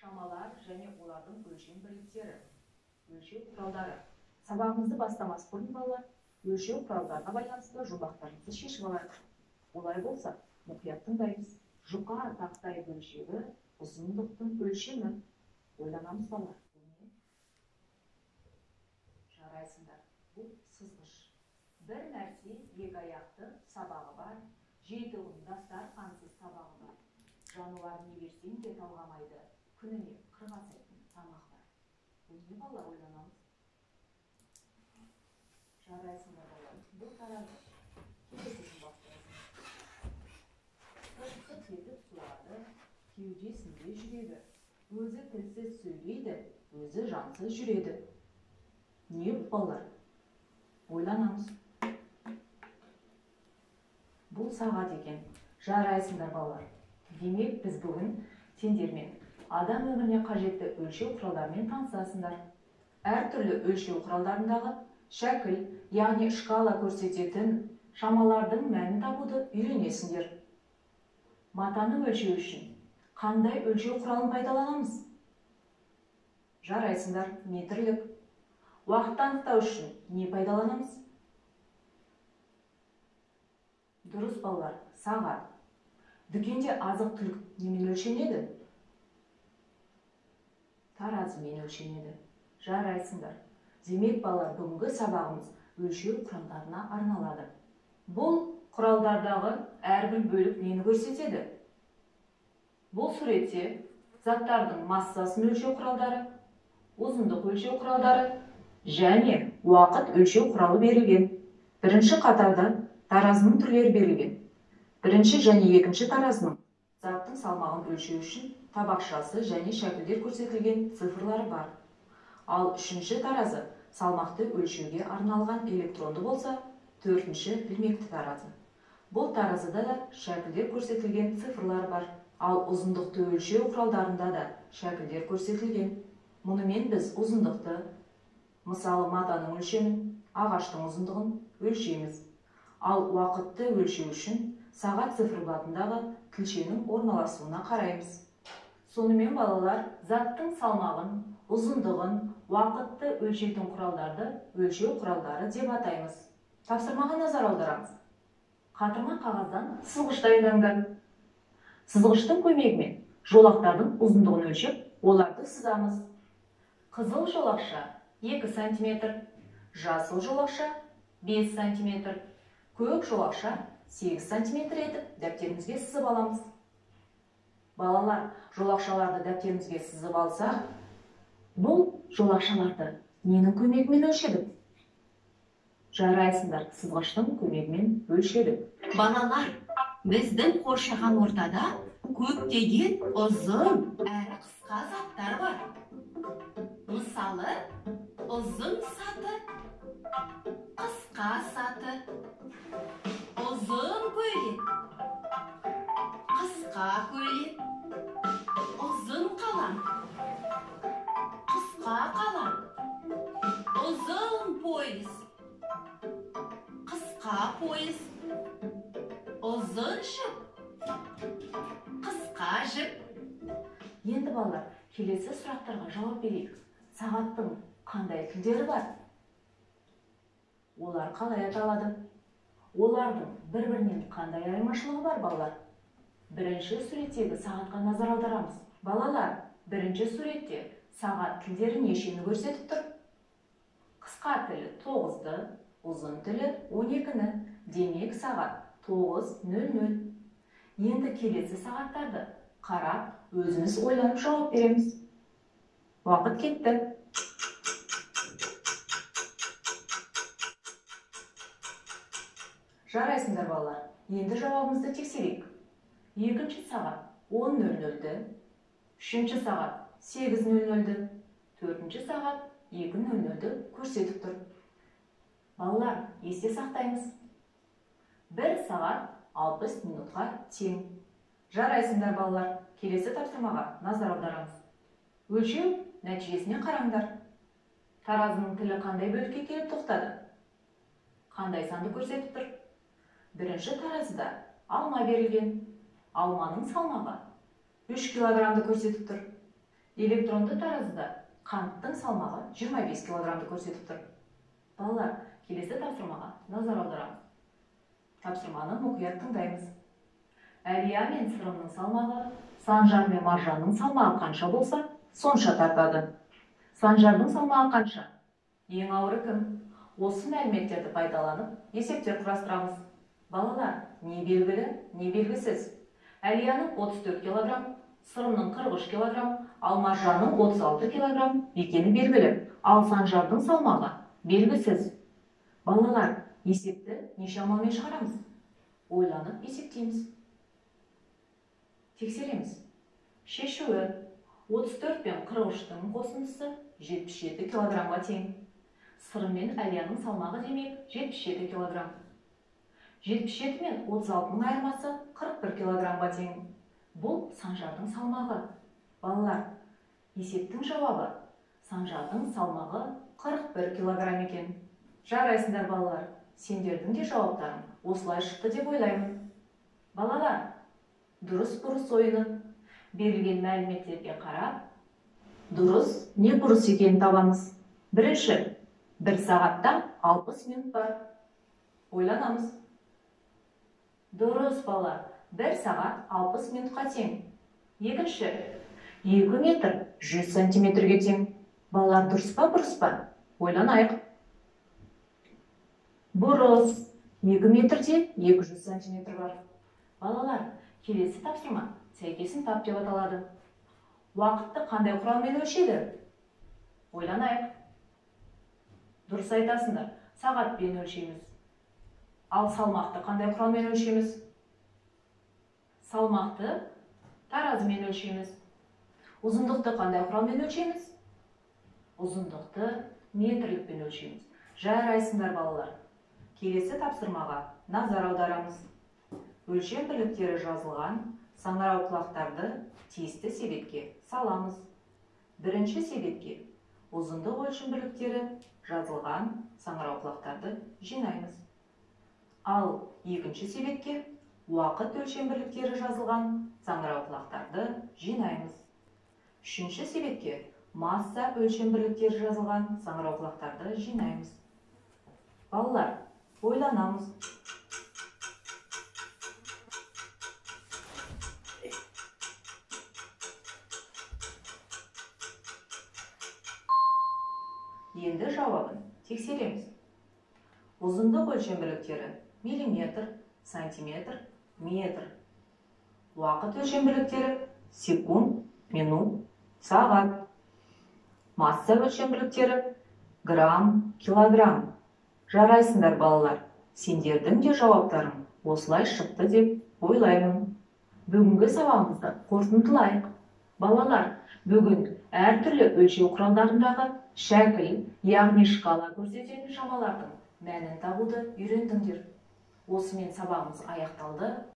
Шамалар және олардың өлшем бірліктері. Өлшеу құралдары. Сабағымызды бастамас бұрын балалар, өлшеу құралдарына байланысты жұмбақтарымызды шешіп алайық. Олай болса, мұқият тыңдаймыз. Жұқа тақтай бөлшегі ұзындықтың өлшемі. Ойланамыз балалар. Жарайсыңдар. Бұл сызғыш. Бір нәрсе екі аяқты сабағы бар, жеті ұғымдастар қансыз сабағы бар. Жануар не берсең де талғамайды, күніне 40 асайтын тамақ бар. Бұл не балалар, ойланамыз? Жарайсыңдар балалар. Бұл таразы. Келесі жұмбақтарымыз. Сыртқы кетіп суады, кеудесінде жүреді. Өзі тілсіз сөйлейді, өзі жансыз жүреді. Не балалар? Ойланамыз. Бұл сағат екен. Жарайсыңдар балалар. Демек, біз бүгін сендермен адам өміріне қажетті өлшеу құралдарымен танысасыңдар. Әртүрлі өлшеу құралдарындағы шәкіл, яғни шкала көрсететін шамалардың мәнін табуды үйренесіңдер. Матаны өлшеу үшін қандай өлшеу құралын пайдаланамыз? Жарайсыңдар, метрлік. Уақытты анықтау үшін не пайдаланамыз? Дұрыс балалар, сағат. Дүкенде азық-түлік немен өлшенеді? Таразымен өлшенеді. Жарайсыңдар. Демек балалар, бүгінгі сабағымыз өлшеу құралдарына арналады. Бұл құралдардағы әрбір бөлік нені көрсетеді? Бұл суретте заттардың массасын өлшеу құралдары, ұзындық өлшеу құралдары және уақыт өлшеу құралы берілген. Бірінші қатарда таразының түрлері берілген. Бірінші және екінші таразының заттың салмағын өлшеу үшін табақшасы және шәкілдер көрсетілген цифрлары бар. Ал үшінші таразы салмақты өлшеуге арналған электронды болса, төртінші ілмекті таразы. Бұл таразыда да шәкілдер көрсетілген цифрлар бар. Ал ұзындықты өлшеу құралдарында да шәкілдер көрсетілген. Мұнымен біз ұзындықты, мысалы матаның өлшемін, ағаштың ұзындығын өлшейміз. Ал уақытты өлшеу үшін сағат циферблатындағы тілшенің орналасуына қараймыз. Сонымен балалар, заттың салмағын, ұзындығын, уақытты өлшейтін құралдарды өлшеу құралдары деп атаймыз. Тапсырмаға назар аударамыз. Қатырма қағаздан сызғыш дайындаңдар. Сызғыштың көмегімен жолақтардың ұзындығын өлшеп, оларды сызамыз. Қызыл жолақша 2 см, жасыл жолақша 5 см, көк жолақша 8 см етіп дәптерімізге сызып аламыз. Балалар, жолақшаларды дәптерімізге сызып алсақ, бұл жолақшаларды ненің көмегімен өлшедік? Жарайсыңдар, сызғыштың көмегімен өлшедік. Балалар, біздің қоршаған ортада көптеген ұзын әрі қысқа заттар бар. Мысалы, ұзын саты, қысқа саты, ұзын көйлек, қысқа көйлек, ұзын қалам, қысқа қалам, ұзын пойыз, қысқа пойыз, ұзын жіп, қысқа жіп. Енді балалар, келесі сұрақтарға жауап берейік. Сағаттың қандай тілдері бар? Олар қалай аталады? Олардың бір-бірінен қандай айырмашылығы бар балалар? Бірінші суреттегі сағатқа назар аударамыз. Балалар, бірінші суретте сағат тілдері нешені көрсетіп тұр? Қысқа тілі 9-ды, ұзын тілі 12-ні. Демек сағат 9:00. Енді келесі сағаттарды қарап, өзіміз ойланып жауап береміз. Уақыт кетті. Жарайсыңдар балалар. Енді жауабымызды тексерейік. Екінші сағат 10:00-ді, үшінші сағат 8:00-ді, төртінші сағат 2:00-ді көрсетіп тұр. Балалар, есте сақтаймыз. Бір сағат 60 минутқа тең. Жарайсыңдар балалар. Келесі тапсырмаға назар аударамыз. Өлшеу нәтижесіне қараңдар. Таразының тілі қандай бөлікке келіп тоқтады? Қандай санды көрсетіп тұр? Бірінші таразыда алма берілген. Алманың салмағы 3 килограммды көрсетіп тұр. Электронды таразыда қанттың салмағы 25 килограммды көрсетіп тұр. Балалар, келесі тапсырмаға назар аударамыз. Тапсырманы мұқият тыңдаймыз. Әлия мен Сырымның салмағы Санжар мен Маржанның салмағы қанша болса, сонша тартады. Санжардың салмағы қанша? Ең ауыры кім? Осы мәліметтерді пайдаланып, есептер құрастырамыз. Балалар, не белгілі, не белгісіз? Әлияның 34 килограмм, Сырымның 43 килограмм, ал Маржанның 36 килограмм екені белгілі. Ал Санжардың салмағы белгісіз. Балалар, есепті неше амалмен шығарамыз? Ойланып есептейміз. Тексереміз. Шешуі 34 пен 43-тің қосындысы 77 килограммға тең. Сырым мен Әлияның салмағы демек 77 килограмм. 77 мен 36-ның айырмасы 41 килограммға тең. Бұл Санжардың салмағы. Балалар, есептің жауабы Санжардың салмағы 41 килограмм екен. Жарайсыңдар балалар, сендердің де жауаптарың осылай шықты деп ойлаймын. Балалар, дұрыс-бұрыс ойыны берілген мәліметтерге қарап, дұрыс не бұрыс екенін табамыз. Бірінші, 1 сағатта 60 минут бар. Ойланамыз. Дұрыс балалар, 1 сағат 60 минутқа тең. Екінші, 2 метр 100 сантиметрге тең. Балалар, дұрыс па, бұрыс па? Ойланайық. Бұрыс, 2 метрде 200 сантиметр бар. Балалар, келесі тапсырма сәйкесін тап деп аталады. Уақытты қандай құралмен өлшеді? Ойланайық. Дұрыс айтасыңдар, сағатпен өлшейміз. Ал салмақты қандай құралмен өлшейміз? Салмақты таразымен өлшейміз. Ұзындықты қандай құралмен өлшейміз? Ұзындықты метрлікпен өлшейміз. Жарайсыңдар балалар. Келесі тапсырмаға назар аударамыз. Өлшем бірліктері жазылған саңырау құлақтарды тиісті себетке саламыз. Бірінші себетке ұзындық өлшем бірліктері жазылған саңырау құлақтарды жинаймыз. Ал екінші себетке уақыт өлшем бірліктері жазылған саңырау құлақтарды жинаймыз. Үшінші себетке масса өлшем бірліктері жазылған саңырау құлақтарды жинаймыз. Балалар, ойланамыз. Енді жауабын тексереміз. Ұзындық өлшем бірліктері миллиметр, сантиметр, метр. Уақыт өлшем бірліктері секунд, минут, сағат. Масса өлшем бірліктері грамм, килограмм. Жарайсыңдар балалар, сендердің де жауаптарың осылай шықты деп ойлаймын. Бүгінгі сабағымызды қорытындылайық. Балалар, бүгін әртүрлі өлшеу құралдарындағы шәкіл, яғни шкала көрсететін шамалардың мәнін табуды үйрендіңдер. Осымен сабағымыз аяқталды.